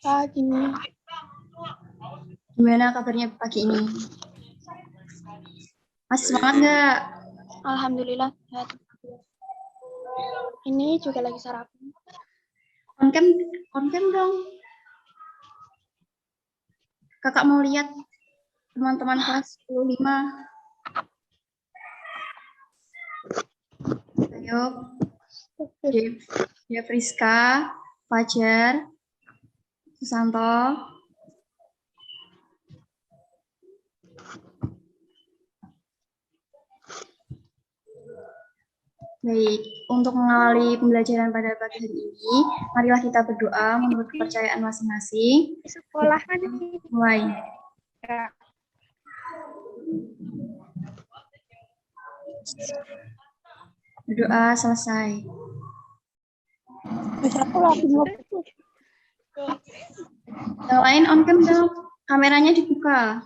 Pagi. Gimana kabarnya pagi ini? Masih semangat nggak? Alhamdulillah. Ini juga lagi sarapan. On cam dong. Kakak mau lihat teman-teman kelas 25. Ayo. Dev Rizka, Fajar, Susanto. Baik, untuk mengawali pembelajaran pada pagi hari ini, marilah kita berdoa menurut kepercayaan masing-masing. Sekolahan Mulai. Berdoa selesai. Yang lain on cam dong, kameranya dibuka.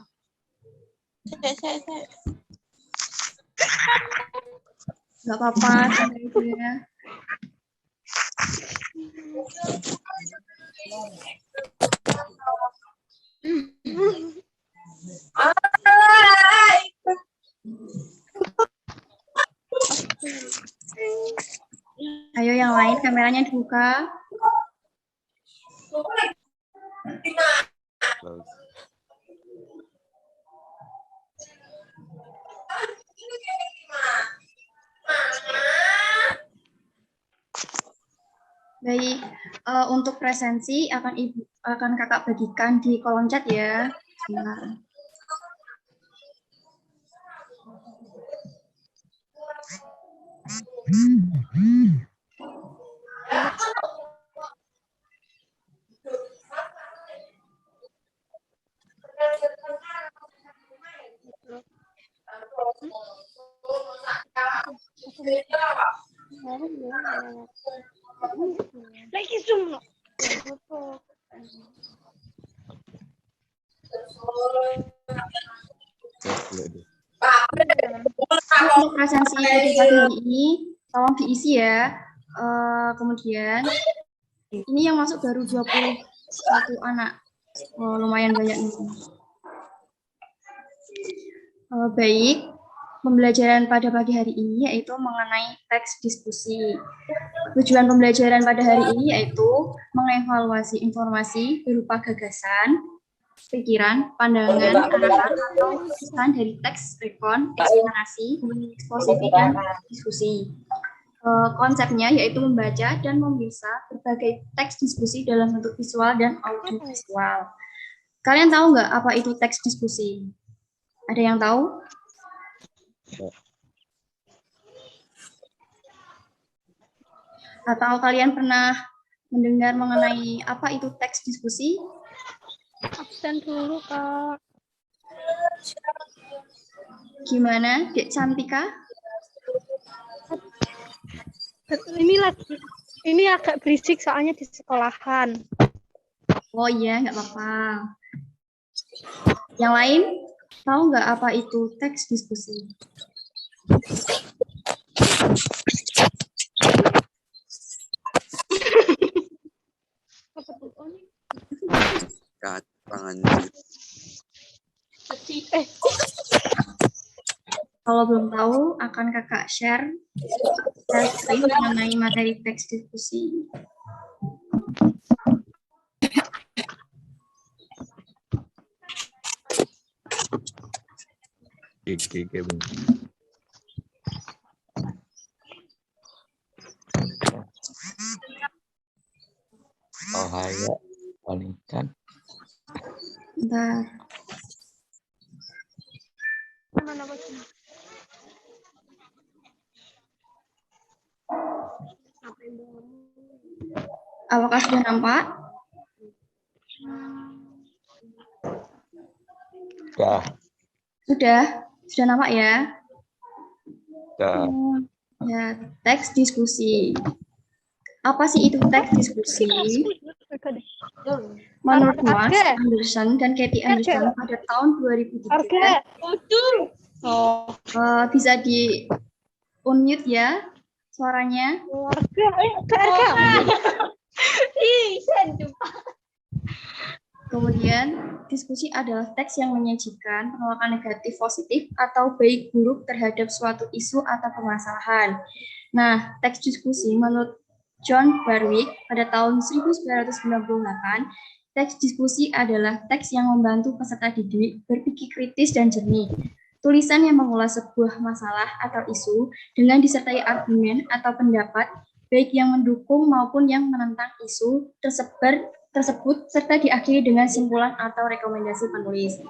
Nggak apa-apa, santai aja. Ayo yang lain, kameranya dibuka. Baik, untuk presensi akan kakak bagikan di kolom chat ya. Sebentar. Lagi semua. Untuk presensi pada pagi hari ini, tolong diisi ya. Kemudian, ini yang masuk baru 21 anak. Lumayan banyak nih. Baik, pembelajaran pada pagi hari ini yaitu mengenai teks diskusi. Tujuan pembelajaran pada hari ini yaitu mengevaluasi informasi berupa gagasan, pikiran, pandangan, arahan, atau pesan dari teks, rekon, eksplanasi, eksposisi, dan diskusi. Konsepnya yaitu membaca dan memeriksa berbagai teks diskusi dalam bentuk visual dan audiovisual. Kalian tahu nggak apa itu teks diskusi? Ada yang tahu? Atau kalian pernah mendengar mengenai apa itu teks diskusi? Absen dulu, Kak. Gimana, Dek Cantika? Ini agak berisik soalnya di sekolahan. Oh iya, nggak apa-apa. Yang lain, tahu nggak apa itu teks diskusi? Kalau belum tahu, akan kakak share screen mengenai materi teks diskusi. Oh, ayo, palingkan. Bentar. Apakah sudah nampak? Sudah nampak ya? Ya, teks diskusi. Apa sih itu teks diskusi? Menurut Mas Anderson dan Katie Anderson pada tahun 2003, bisa di unmute ya suaranya. Kemudian, diskusi adalah teks yang menyajikan penolakan negatif positif atau baik buruk terhadap suatu isu atau permasalahan. Nah, teks diskusi menurut John Berwick pada tahun 1998, teks diskusi adalah teks yang membantu peserta didik berpikir kritis dan jernih. Tulisan yang mengulas sebuah masalah atau isu dengan disertai argumen atau pendapat, baik yang mendukung maupun yang menentang isu tersebut serta diakhiri dengan simpulan atau rekomendasi penulis.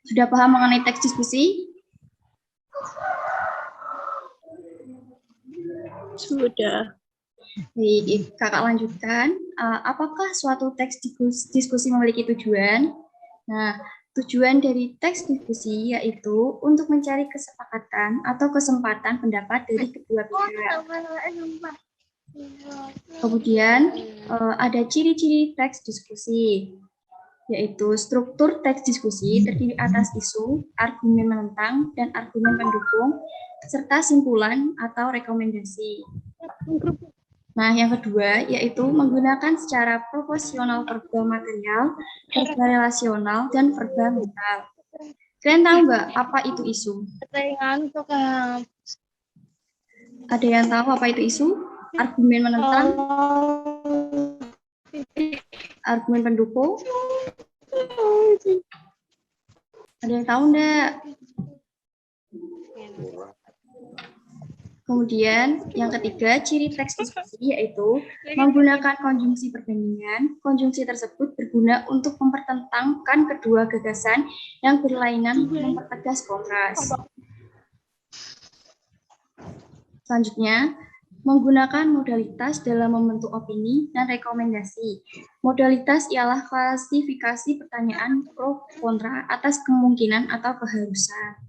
Sudah paham mengenai teks diskusi? Sudah. Baik, kakak lanjutkan. Apakah suatu teks diskusi memiliki tujuan? Nah, tujuan dari teks diskusi yaitu untuk mencari kesepakatan atau kesempatan pendapat dari kedua pihak. Kemudian ada ciri-ciri teks diskusi, yaitu struktur teks diskusi terdiri atas isu, argumen menentang, dan argumen pendukung, serta simpulan atau rekomendasi. Nah, yang kedua yaitu menggunakan secara proporsional verba material, verba relasional, dan verba mental. Kalian tahu nggak apa itu isu? Ada yang tahu apa itu isu? Argumen menentang, argumen pendukung. Ada yang tahu enggak? Kemudian yang ketiga, ciri teks diskusi yaitu menggunakan konjungsi perbandingan. Konjungsi tersebut berguna untuk mempertentangkan kedua gagasan yang berlainan, mempertegas kontras. Selanjutnya, menggunakan modalitas dalam membentuk opini dan rekomendasi. Modalitas ialah klasifikasi pertanyaan pro kontra atas kemungkinan atau keharusan.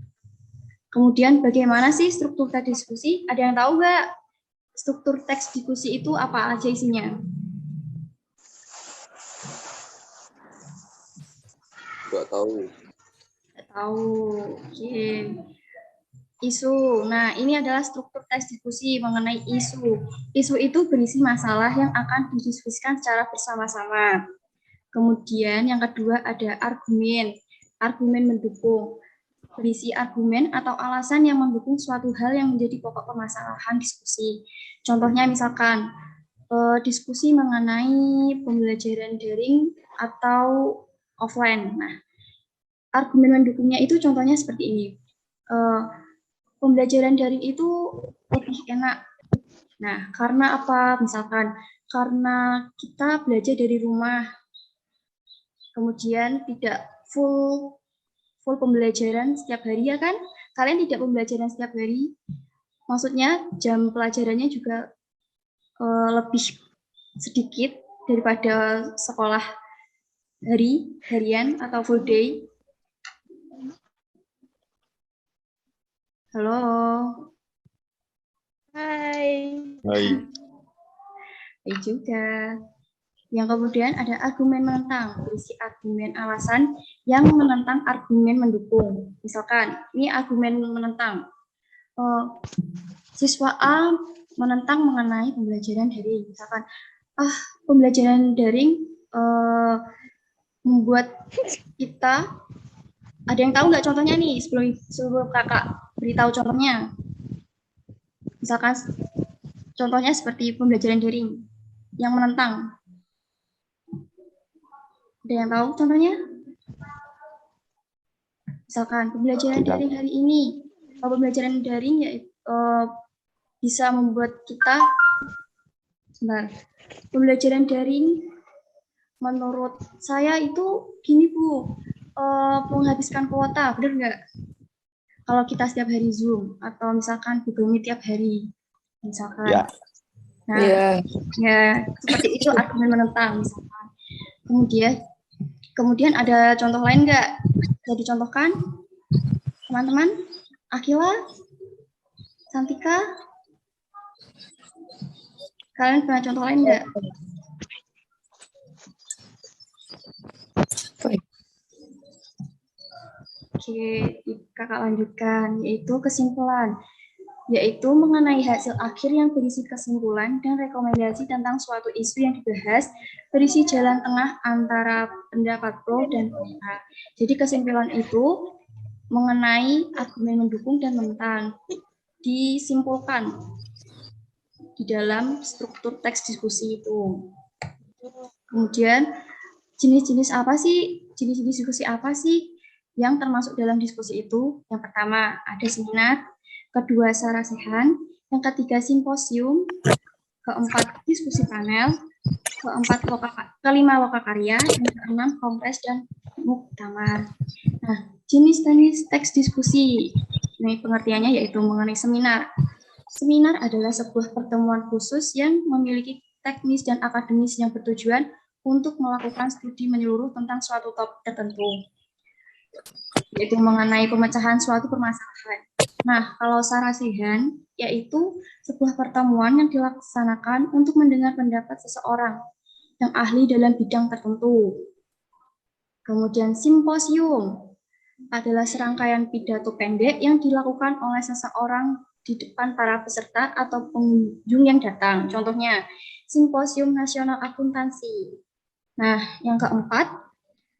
Kemudian bagaimana sih struktur teks diskusi? Ada yang tahu nggak struktur teks diskusi itu apa aja isinya? Nggak tahu. Nggak tahu. Oke. Isu. Nah, ini adalah struktur teks diskusi mengenai isu. Isu itu berisi masalah yang akan didiskusikan secara bersama-sama. Kemudian yang kedua ada argumen. Argumen mendukung. Berisi argumen atau alasan yang mendukung suatu hal yang menjadi pokok permasalahan diskusi. Contohnya misalkan diskusi mengenai pembelajaran daring atau offline. Nah, argumen mendukungnya itu contohnya seperti ini. Pembelajaran daring itu lebih enak. Nah, karena apa? Misalkan karena kita belajar dari rumah, kemudian tidak full pembelajaran setiap hari ya kan? Kalian tidak pembelajaran setiap hari, maksudnya jam pelajarannya juga lebih sedikit daripada sekolah harian atau full day. Halo. Hai. Hai. Hai juga. Yang kemudian ada argumen menentang, berisi argumen alasan yang menentang argumen mendukung. Misalkan, ini argumen menentang. Siswa A menentang mengenai pembelajaran daring. Misalkan, pembelajaran daring membuat kita, ada yang tahu nggak contohnya nih sebelum kakak beritahu contohnya? Misalkan, contohnya seperti pembelajaran daring yang menentang. Ada yang tahu contohnya? Misalkan pembelajaran daring hari ini, pembelajaran daring ya bisa membuat kita, pembelajaran daring menurut saya itu gini Bu, menghabiskan kuota, benar nggak? Kalau kita setiap hari Zoom atau misalkan Google Meet tiap hari, misalkan. Ya. Nah, ya seperti itu argumen menentang misalkan. Kemudian ada contoh lain nggak? Bisa dicontohkan, teman-teman? Akila, Santika, kalian punya contoh lain nggak? Oke, kakak lanjutkan, yaitu kesimpulan. yaitu mengenai hasil akhir yang berisi kesimpulan dan rekomendasi tentang suatu isu yang dibahas, berisi jalan tengah antara pendapat pro dan kontra. Jadi kesimpulan itu mengenai argumen mendukung dan menentang disimpulkan di dalam struktur teks diskusi itu. Kemudian jenis-jenis diskusi apa sih yang termasuk dalam diskusi itu? Yang pertama ada seminar, kedua sarasehan, yang ketiga simposium, keempat diskusi panel, kelima lokakarya, dan keenam kongres dan muktamar. Nah, jenis-jenis teks diskusi. Ini pengertiannya yaitu mengenai seminar. Seminar adalah sebuah pertemuan khusus yang memiliki teknis dan akademis yang bertujuan untuk melakukan studi menyeluruh tentang suatu topik tertentu, yaitu mengenai pemecahan suatu permasalahan. Nah, kalau sarasehan, yaitu sebuah pertemuan yang dilaksanakan untuk mendengar pendapat seseorang yang ahli dalam bidang tertentu. Kemudian simposium adalah serangkaian pidato pendek yang dilakukan oleh seseorang di depan para peserta atau pengunjung yang datang. Contohnya, Simposium Nasional Akuntansi. Nah, yang keempat,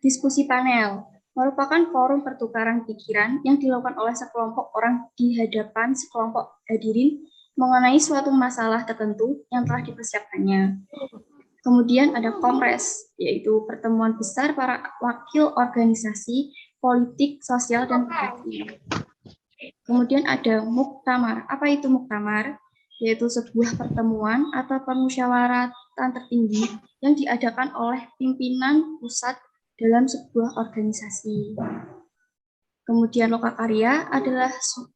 diskusi panel merupakan forum pertukaran pikiran yang dilakukan oleh sekelompok orang di hadapan sekelompok hadirin mengenai suatu masalah tertentu yang telah dipersiapkannya. Kemudian ada kongres, yaitu pertemuan besar para wakil organisasi, politik, sosial, dan politik. Kemudian ada muktamar. Apa itu muktamar? Yaitu sebuah pertemuan atau permusyawaratan tertinggi yang diadakan oleh pimpinan pusat dalam sebuah organisasi. Kemudian lokakarya adalah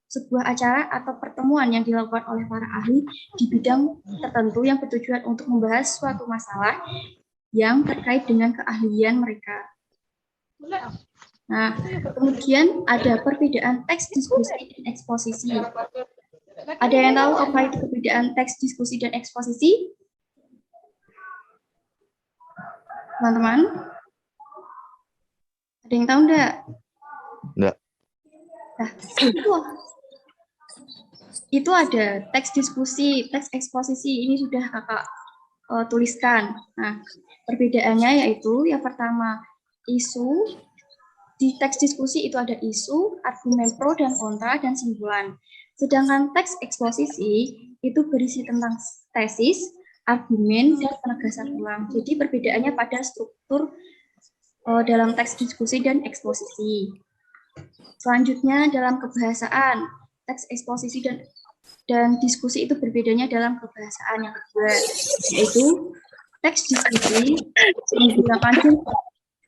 sebuah acara atau pertemuan yang dilakukan oleh para ahli di bidang tertentu yang bertujuan untuk membahas suatu masalah yang terkait dengan keahlian mereka. Nah, kemudian ada perbedaan teks diskusi dan eksposisi. Ada yang tahu apa itu perbedaan teks diskusi dan eksposisi? Teman-teman? Ada yang tahu enggak? Enggak. Nah, itu ada teks diskusi, teks eksposisi. Ini sudah kakak tuliskan. Nah, perbedaannya yaitu yang pertama isu. Di teks diskusi itu ada isu, argumen pro dan kontra, dan simpulan. Sedangkan teks eksposisi itu berisi tentang tesis, argumen, dan penegasan ulang. Jadi perbedaannya pada struktur dalam teks diskusi dan eksposisi. Selanjutnya dalam kebahasaan, teks eksposisi dan diskusi itu berbedanya dalam kebahasaan. Yang kedua, yaitu teks diskusi menggunakan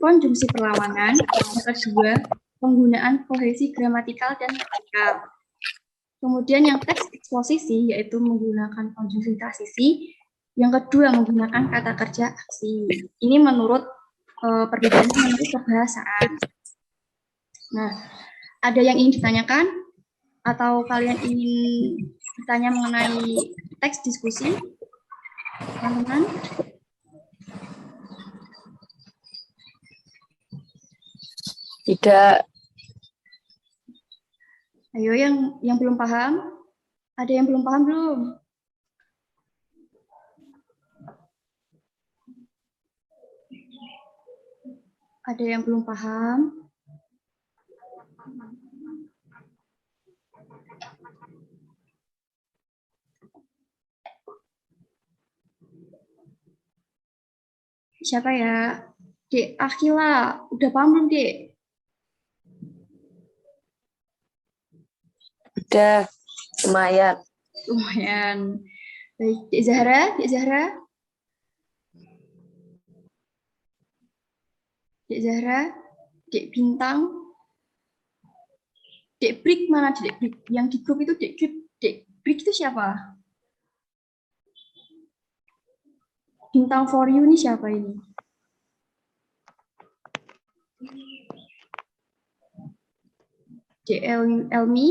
konjungsi perlawanan. Yang kedua, penggunaan kohesi gramatikal dan leksikal. Kemudian yang teks eksposisi yaitu menggunakan konjungsi transisi. Yang kedua, menggunakan kata kerja aksi. Ini menurut perbedaannya menurut kebahasaan. Nah, ada yang ingin ditanyakan? Atau kalian ingin bertanya mengenai teks diskusi? Teman-teman? Tidak. Ayo yang belum paham? Ada yang belum paham belum? Ada yang belum paham? Siapa ya? Dek Akila, udah paham belum, Dek? Udah. Lumayan. Lumayan. Baik, Dek Zahra, Dek Zahra. Dek Zahra, Dek Bintang. Dek Brik mana, Dek Brik? Yang di grup itu Dek Brik itu siapa? Bintang for you ini siapa ini? Dek Elmi?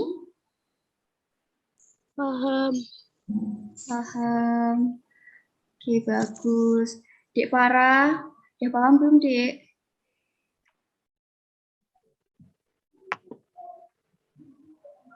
Paham. Paham. Oke, bagus. Dek Farah, udah paham belum, Dek?